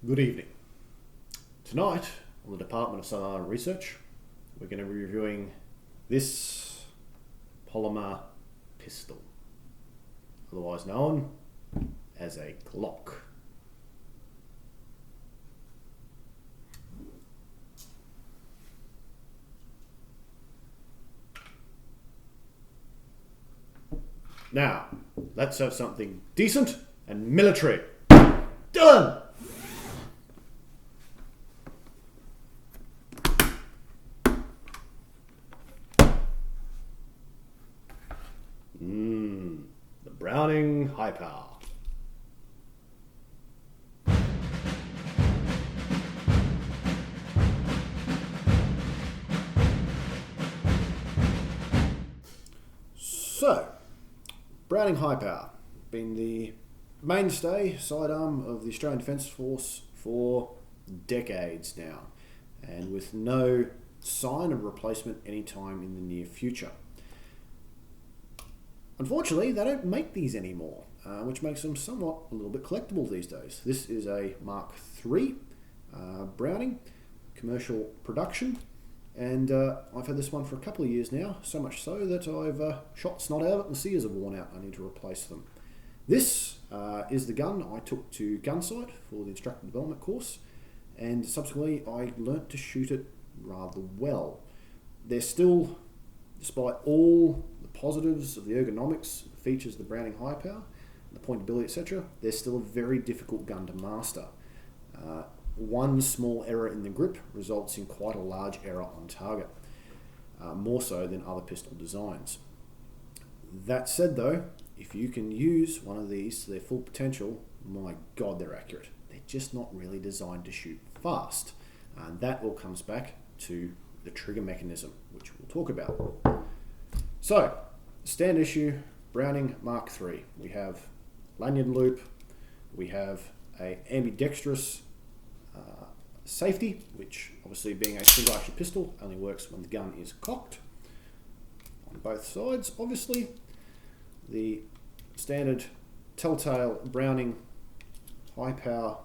Good evening. Tonight on the Department of Sonar and Research, we're going to be reviewing this polymer pistol, otherwise known as a Glock. Now, let's have something decent and military. Dylan! The Browning High Power. So, Browning High Power, been the mainstay sidearm of the Australian Defence Force for decades now, and with no sign of replacement anytime in the near future. Unfortunately, they don't make these anymore, which makes them somewhat a little bit collectible these days. This is a Mark III Browning, commercial production, and I've had this one for a couple of years now, so much so that I've shot snot out of it and the sears are worn out. I need to replace them. This is the gun I took to Gunsight for the instructor development course, and subsequently I learnt to shoot it rather well. They're still, despite all the positives of the ergonomics, the features of the Browning High Power, the pointability, etc., they're still a very difficult gun to master. One small error in the grip results in quite a large error on target, more so than other pistol designs. That said though, if you can use one of these to their full potential, my God, they're accurate. They're just not really designed to shoot fast. And that all comes back to the trigger mechanism, which we'll talk about. So, stand issue Browning Mark III. We have lanyard loop, we have a ambidextrous safety, which obviously being a single action pistol only works when the gun is cocked on both sides. Obviously, the standard telltale Browning high power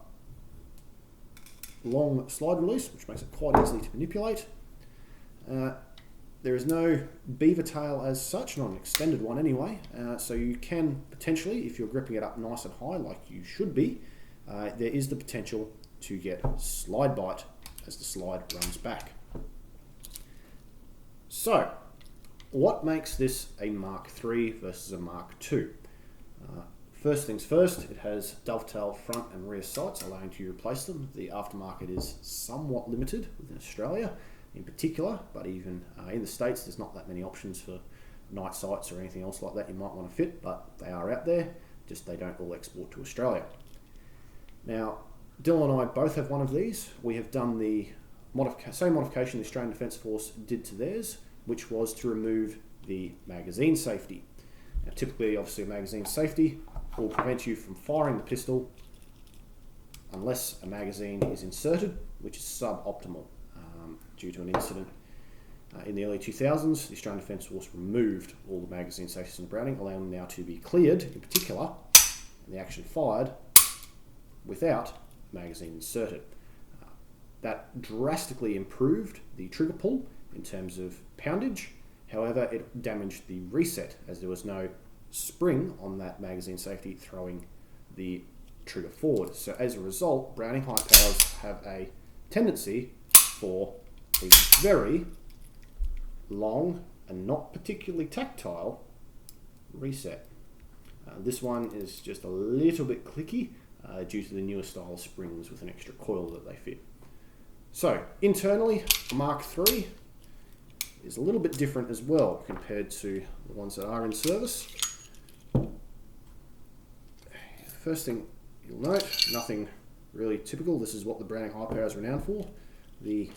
long slide release, which makes it quite easy to manipulate. There is no beaver tail as such, not an extended one anyway, so you can potentially, if you're gripping it up nice and high like you should be, there is the potential to get slide bite as the slide runs back. So, what makes this a Mark III versus a Mark II? First things first, it has dovetail front and rear sights, allowing you to replace them. The aftermarket is somewhat limited within Australia in particular, but even in the States there's not that many options for night sights or anything else like that you might want to fit, but they are out there, just they don't all export to Australia. Now, Dylan and I both have one of these. We have done the same modification the Australian Defence Force did to theirs, which was to remove the magazine safety. Now, typically, obviously, a magazine safety will prevent you from firing the pistol unless a magazine is inserted, which is suboptimal due to an incident. In the early 2000s, the Australian Defence Force removed all the magazine safeties in the Browning, allowing them now to be cleared, in particular, and the action fired without magazine inserted. That drastically improved the trigger pull in terms of poundage. However, it damaged the reset as there was no spring on that magazine safety throwing the trigger forward. So as a result, Browning high powers have a tendency for a very long and not particularly tactile reset. This one is just a little bit clicky due to the newer style springs with an extra coil that they fit. So internally, Mark III is a little bit different as well compared to the ones that are in service. First thing you'll note, nothing really typical. This is what the Browning high power is renowned for. The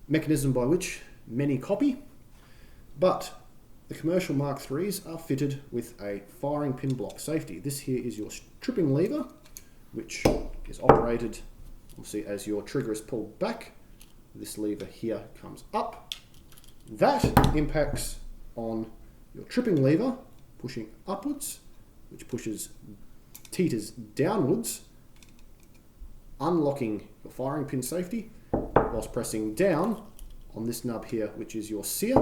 mechanism by which many copy, but the commercial Mark IIIs are fitted with a firing pin block safety. This here is your tripping lever, which is operated obviously as your trigger is pulled back. This lever here comes up. That impacts on your tripping lever, pushing upwards, which teeters downwards unlocking your firing pin safety whilst pressing down on this nub here, which is your sear,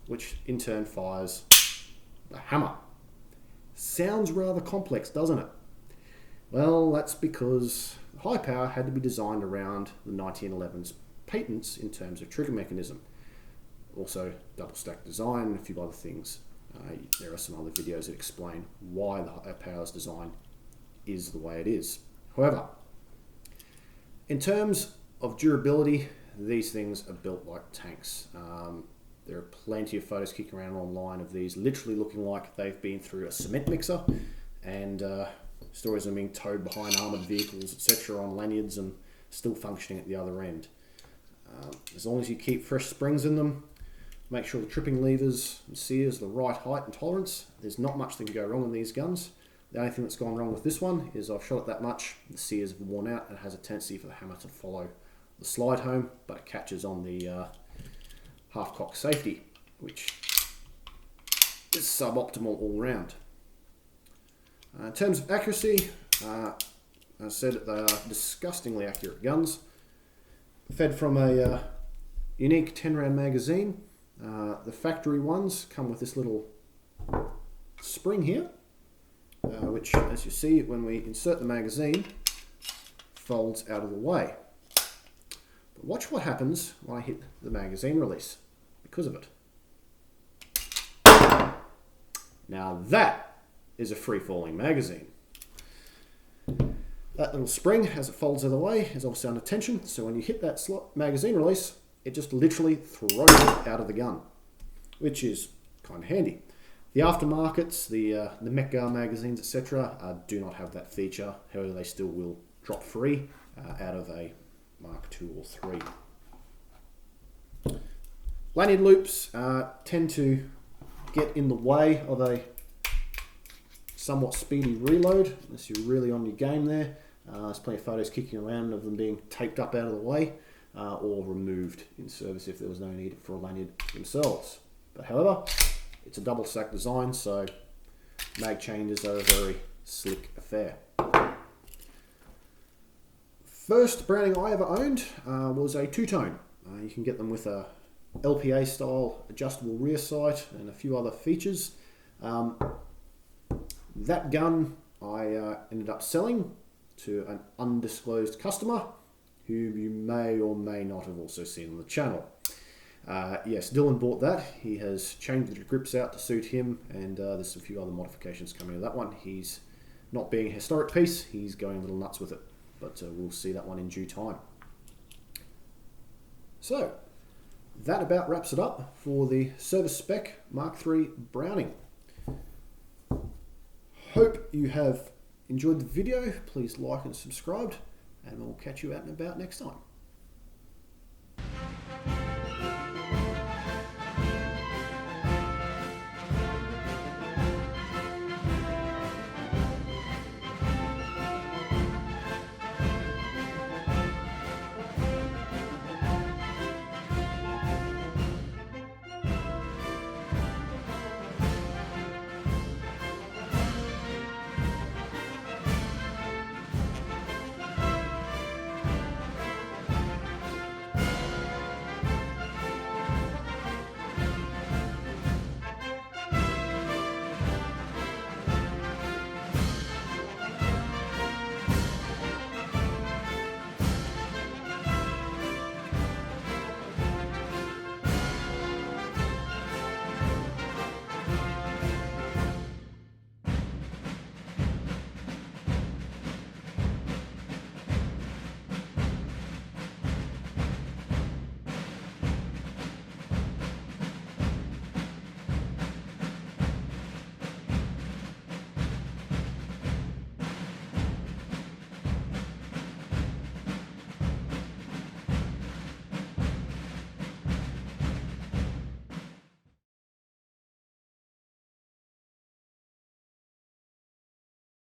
which in turn fires the hammer. Sounds rather complex, doesn't it? Well, that's because high power had to be designed around the 1911's patents in terms of trigger mechanism. Also, double stack design and a few other things. There are some other videos that explain why the high power's design is the way it is. However, in terms of durability, these things are built like tanks. There are plenty of photos kicking around online of these literally looking like they've been through a cement mixer, and stories of them being towed behind armoured vehicles, etc. on lanyards and still functioning at the other end. As long as you keep fresh springs in them, make sure the tripping levers and sears are the right height and tolerance, there's not much that can go wrong in these guns. The only thing that's gone wrong with this one is I've shot it that much, the sears have worn out, and it has a tendency for the hammer to follow the slide home, but it catches on the half-cock safety, which is suboptimal all round. In terms of accuracy, as I said, they are disgustingly accurate guns. Fed from a unique 10-round magazine. The factory ones come with this little spring here, which, as you see, when we insert the magazine, folds out of the way. But watch what happens when I hit the magazine release because of it. Now that is a free-falling magazine. That little spring, as it folds out of the way, is obviously under tension, so when you hit that magazine release, it just literally throws it out of the gun, which is kind of handy. The aftermarkets, the Metgar magazines, etc., do not have that feature. However, they still will drop free out of a Mark II or III. Lanyard loops tend to get in the way of a somewhat speedy reload, unless you're really on your game there. There's plenty of photos kicking around of them being taped up out of the way or removed in service if there was no need for a lanyard themselves. But however, it's a double stack design, so mag changes are a very slick affair. First Browning I ever owned was a two-tone. You can get them with a LPA style adjustable rear sight and a few other features. That gun I ended up selling to an undisclosed customer who you may or may not have also seen on the channel. Yes, Dylan bought that. He has changed the grips out to suit him, and there's a few other modifications coming to that one. He's not being a historic piece, he's going a little nuts with it, but we'll see that one in due time. So, that about wraps it up for the service spec Mark III Browning. Hope you have enjoyed the video. Please like and subscribe, and we'll catch you out and about next time.